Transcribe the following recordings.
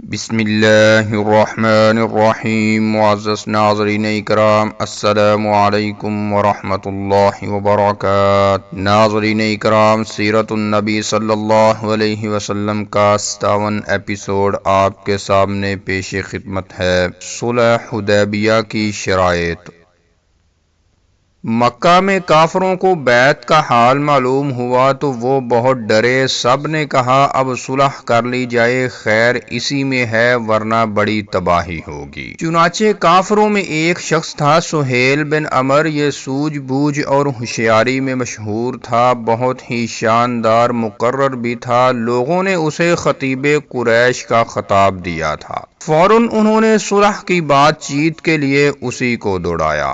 بسم اللہ الرحمن الرحیم۔ معزز ناظرین اکرام، السلام علیکم ورحمۃ اللہ وبرکاتہ۔ ناظرین اکرام، سیرت النبی صلی اللہ علیہ وسلم کا 57 ایپیسوڈ آپ کے سامنے پیش خدمت ہے۔ صلح حدیبیہ کی شرائط۔ مکہ میں کافروں کو بیعت کا حال معلوم ہوا تو وہ بہت ڈرے۔ سب نے کہا اب صلح کر لی جائے، خیر اسی میں ہے ورنہ بڑی تباہی ہوگی۔ چنانچہ کافروں میں ایک شخص تھا، سہیل بن عمر۔ یہ سوجھ بوجھ اور ہوشیاری میں مشہور تھا، بہت ہی شاندار مقرر بھی تھا۔ لوگوں نے اسے خطیب قریش کا خطاب دیا تھا۔ فوراً انہوں نے صلح کی بات چیت کے لیے اسی کو دوڑایا۔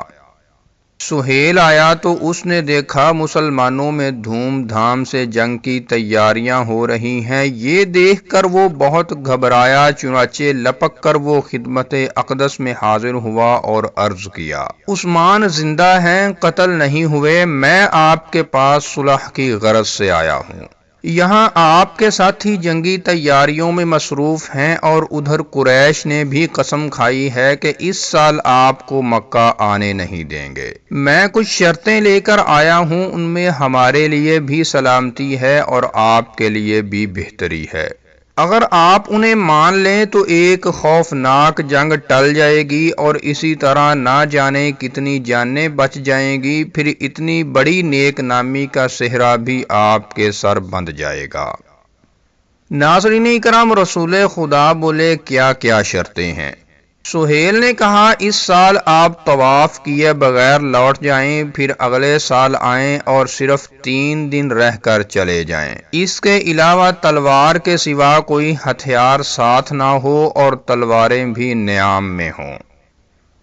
سہیل آیا تو اس نے دیکھا مسلمانوں میں دھوم دھام سے جنگ کی تیاریاں ہو رہی ہیں۔ یہ دیکھ کر وہ بہت گھبرایا، چنانچہ لپک کر وہ خدمت اقدس میں حاضر ہوا اور عرض کیا، عثمان زندہ ہیں، قتل نہیں ہوئے، میں آپ کے پاس صلح کی غرض سے آیا ہوں۔ یہاں آپ کے ساتھی جنگی تیاریوں میں مصروف ہیں اور ادھر قریش نے بھی قسم کھائی ہے کہ اس سال آپ کو مکہ آنے نہیں دیں گے۔ میں کچھ شرطیں لے کر آیا ہوں، ان میں ہمارے لیے بھی سلامتی ہے اور آپ کے لیے بھی بہتری ہے۔ اگر آپ انہیں مان لیں تو ایک خوفناک جنگ ٹل جائے گی اور اسی طرح نہ جانے کتنی جانیں بچ جائیں گی، پھر اتنی بڑی نیک نامی کا صحرا بھی آپ کے سر بندھ جائے گا۔ ناظرین اکرام، رسول خدا بولے کیا کیا شرطیں ہیں؟ سہیل نے کہا اس سال آپ طواف کیے بغیر لوٹ جائیں، پھر اگلے سال آئیں اور صرف 3 دن رہ کر چلے جائیں۔ اس کے علاوہ تلوار کے سوا کوئی ہتھیار ساتھ نہ ہو اور تلواریں بھی نیام میں ہوں۔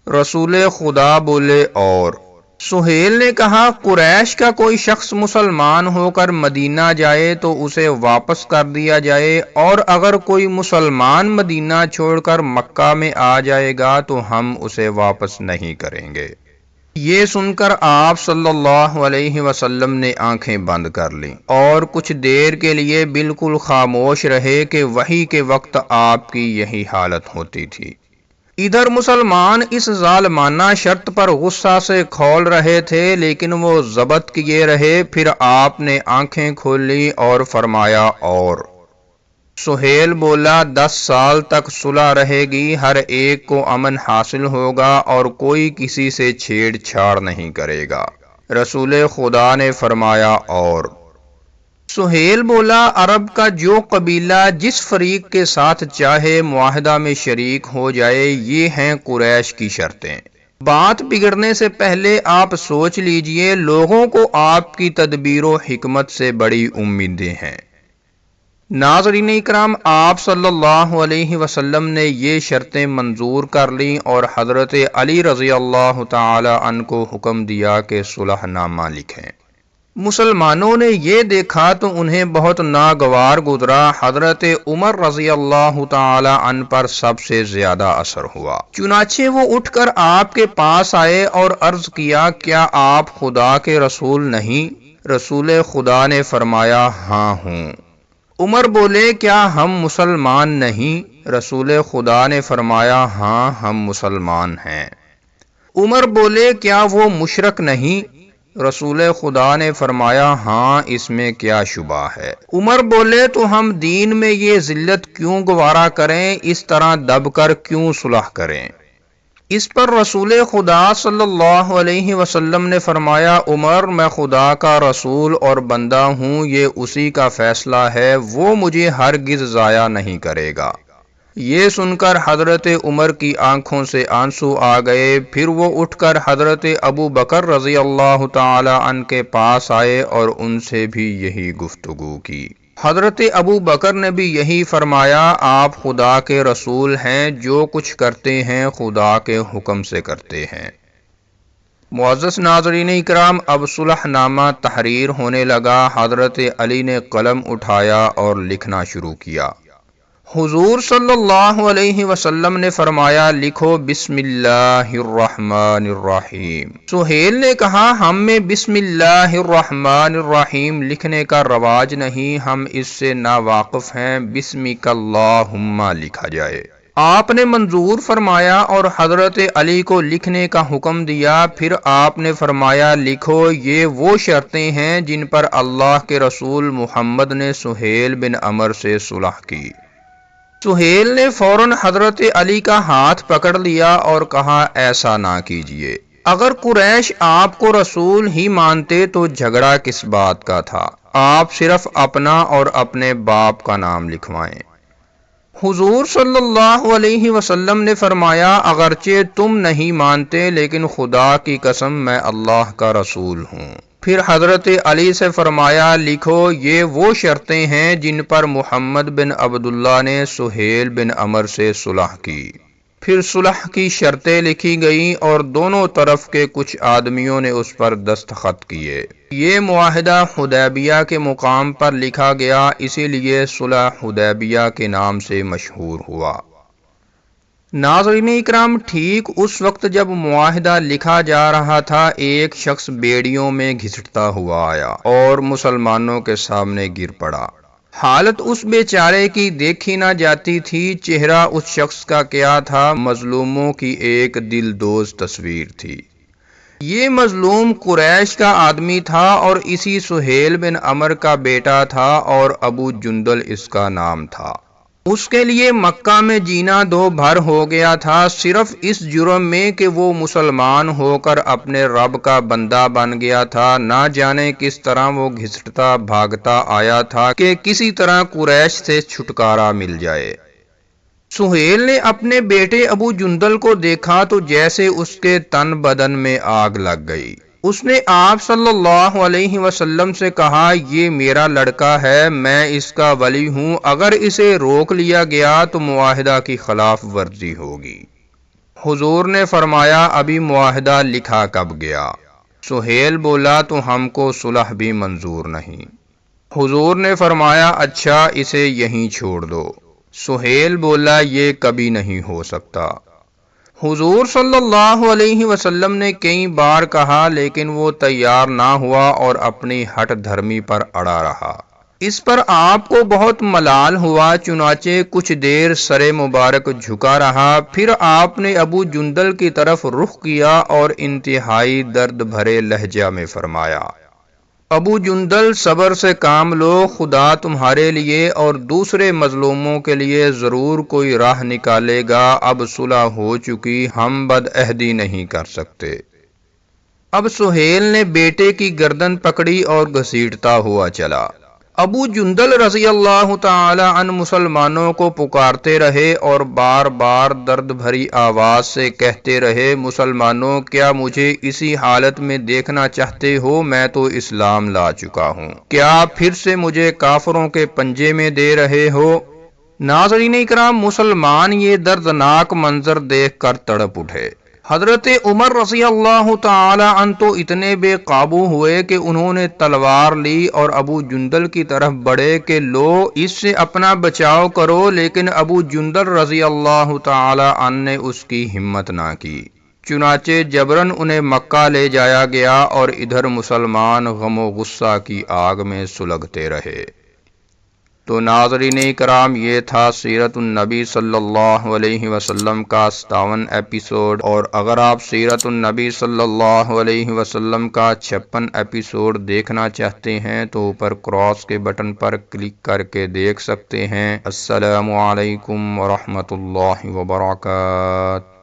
رسول خدا بولے اور؟ سہیل نے کہا قریش کا کوئی شخص مسلمان ہو کر مدینہ جائے تو اسے واپس کر دیا جائے، اور اگر کوئی مسلمان مدینہ چھوڑ کر مکہ میں آ جائے گا تو ہم اسے واپس نہیں کریں گے۔ یہ سن کر آپ صلی اللہ علیہ وسلم نے آنکھیں بند کر لیں اور کچھ دیر کے لیے بالکل خاموش رہے کہ وحی کے وقت آپ کی یہی حالت ہوتی تھی۔ ادھر مسلمان اس ظالمانہ شرط پر غصہ سے کھول رہے تھے، لیکن وہ ضبط کیے رہے۔ پھر آپ نے آنکھیں کھول لی اور فرمایا اور؟ سہیل بولا 10 سال تک صلح رہے گی، ہر ایک کو امن حاصل ہوگا اور کوئی کسی سے چھیڑ چھاڑ نہیں کرے گا۔ رسول خدا نے فرمایا اور؟ سہیل بولا عرب کا جو قبیلہ جس فریق کے ساتھ چاہے معاہدہ میں شریک ہو جائے، یہ ہیں قریش کی شرطیں۔ بات بگڑنے سے پہلے آپ سوچ لیجئے، لوگوں کو آپ کی تدبیر و حکمت سے بڑی امیدیں ہیں۔ ناظرین اکرام، آپ صلی اللہ علیہ وسلم نے یہ شرطیں منظور کر لیں اور حضرت علی رضی اللہ تعالی عنہ کو حکم دیا کہ صلح نامہ لکھیں۔ مسلمانوں نے یہ دیکھا تو انہیں بہت ناگوار گزرا۔ حضرت عمر رضی اللہ تعالی عنہ پر سب سے زیادہ اثر ہوا، چنانچہ وہ اٹھ کر آپ کے پاس آئے اور عرض کیا، کیا آپ خدا کے رسول نہیں؟ رسول خدا نے فرمایا ہاں ہوں۔ عمر بولے کیا ہم مسلمان نہیں؟ رسول خدا نے فرمایا ہاں ہم مسلمان ہیں۔ عمر بولے کیا وہ مشرک نہیں؟ رسول خدا نے فرمایا ہاں، اس میں کیا شبہ ہے۔ عمر بولے تو ہم دین میں یہ ذلت کیوں گوارا کریں، اس طرح دب کر کیوں صلح کریں؟ اس پر رسول خدا صلی اللہ علیہ وسلم نے فرمایا عمر، میں خدا کا رسول اور بندہ ہوں، یہ اسی کا فیصلہ ہے، وہ مجھے ہرگز ضائع نہیں کرے گا۔ یہ سن کر حضرت عمر کی آنکھوں سے آنسو آ گئے۔ پھر وہ اٹھ کر حضرت ابو بکر رضی اللہ تعالی عنہ کے پاس آئے اور ان سے بھی یہی گفتگو کی۔ حضرت ابو بکر نے بھی یہی فرمایا، آپ خدا کے رسول ہیں، جو کچھ کرتے ہیں خدا کے حکم سے کرتے ہیں۔ معزز ناظرین اکرام، اب صلح نامہ تحریر ہونے لگا۔ حضرت علی نے قلم اٹھایا اور لکھنا شروع کیا۔ حضور صلی اللہ علیہ وسلم نے فرمایا لکھو بسم اللہ الرحمن الرحیم۔ سہیل نے کہا ہم میں بسم اللہ الرحمن الرحیم لکھنے کا رواج نہیں، ہم اس سے ناواقف ہیں، بسمک اللہم لکھا جائے۔ آپ نے منظور فرمایا اور حضرت علی کو لکھنے کا حکم دیا، پھر آپ نے فرمایا لکھو یہ وہ شرطیں ہیں جن پر اللہ کے رسول محمد نے سہیل بن عمر سے صلح کی۔ سہیل نے فوراً حضرت علی کا ہاتھ پکڑ لیا اور کہا ایسا نہ کیجیے، اگر قریش آپ کو رسول ہی مانتے تو جھگڑا کس بات کا تھا، آپ صرف اپنا اور اپنے باپ کا نام لکھوائیں۔ حضور صلی اللہ علیہ وسلم نے فرمایا اگرچہ تم نہیں مانتے لیکن خدا کی قسم میں اللہ کا رسول ہوں۔ پھر حضرت علی سے فرمایا لکھو یہ وہ شرطیں ہیں جن پر محمد بن عبداللہ نے سہیل بن عمر سے صلح کی۔ پھر صلح کی شرطیں لکھی گئیں اور دونوں طرف کے کچھ آدمیوں نے اس پر دستخط کیے۔ یہ معاہدہ حدیبیہ کے مقام پر لکھا گیا، اسی لیے صلح حدیبیہ کے نام سے مشہور ہوا۔ ناظرین اکرام، ٹھیک اس وقت جب معاہدہ لکھا جا رہا تھا ایک شخص بیڑیوں میں گھسٹتا ہوا آیا اور مسلمانوں کے سامنے گر پڑا۔ حالت اس بیچارے کی دیکھی نہ جاتی تھی، چہرہ اس شخص کا کیا تھا، مظلوموں کی ایک دلدوز تصویر تھی۔ یہ مظلوم قریش کا آدمی تھا اور اسی سہیل بن عمر کا بیٹا تھا اور ابو جندل اس کا نام تھا۔ اس کے لیے مکہ میں جینا دو بھر ہو گیا تھا، صرف اس جرم میں کہ وہ مسلمان ہو کر اپنے رب کا بندہ بن گیا تھا۔ نہ جانے کس طرح وہ گھسٹتا بھاگتا آیا تھا کہ کسی طرح قریش سے چھٹکارا مل جائے۔ سہیل نے اپنے بیٹے ابو جندل کو دیکھا تو جیسے اس کے تن بدن میں آگ لگ گئی۔ اس نے آپ صلی اللہ علیہ وسلم سے کہا یہ میرا لڑکا ہے، میں اس کا ولی ہوں، اگر اسے روک لیا گیا تو معاہدہ کی خلاف ورزی ہوگی۔ حضور نے فرمایا ابھی معاہدہ لکھا کب گیا؟ سہیل بولا تو ہم کو صلح بھی منظور نہیں۔ حضور نے فرمایا اچھا اسے یہیں چھوڑ دو۔ سہیل بولا یہ کبھی نہیں ہو سکتا۔ حضور صلی اللہ علیہ وسلم نے کئی بار کہا لیکن وہ تیار نہ ہوا اور اپنی ہٹ دھرمی پر اڑا رہا۔ اس پر آپ کو بہت ملال ہوا، چنانچہ کچھ دیر سر مبارک جھکا رہا، پھر آپ نے ابو جندل کی طرف رخ کیا اور انتہائی درد بھرے لہجہ میں فرمایا ابو جندل صبر سے کام لو، خدا تمہارے لیے اور دوسرے مظلوموں کے لیے ضرور کوئی راہ نکالے گا، اب صلح ہو چکی، ہم بدعہدی نہیں کر سکتے۔ اب سہیل نے بیٹے کی گردن پکڑی اور گھسیٹتا ہوا چلا۔ ابو جندل رضی اللہ تعالی عنہ مسلمانوں کو پکارتے رہے اور بار بار درد بھری آواز سے کہتے رہے مسلمانوں کیا مجھے اسی حالت میں دیکھنا چاہتے ہو؟ میں تو اسلام لا چکا ہوں، کیا پھر سے مجھے کافروں کے پنجے میں دے رہے ہو؟ ناظرین اکرام، مسلمان یہ دردناک منظر دیکھ کر تڑپ اٹھے۔ حضرت عمر رضی اللہ تعالی عنہ تو اتنے بے قابو ہوئے کہ انہوں نے تلوار لی اور ابو جندل کی طرف بڑھے کہ لو اس سے اپنا بچاؤ کرو، لیکن ابو جندل رضی اللہ تعالی عنہ نے اس کی ہمت نہ کی۔ چنانچہ جبراً انہیں مکہ لے جایا گیا اور ادھر مسلمان غم و غصہ کی آگ میں سلگتے رہے۔ تو ناظرین کرام، یہ تھا سیرت النبی صلی اللہ علیہ وسلم کا 57 ایپیسوڈ، اور اگر آپ سیرت النبی صلی اللہ علیہ وسلم کا 56 ایپیسوڈ دیکھنا چاہتے ہیں تو اوپر کراس کے بٹن پر کلک کر کے دیکھ سکتے ہیں۔ السلام علیکم ورحمۃ اللہ وبرکاتہ۔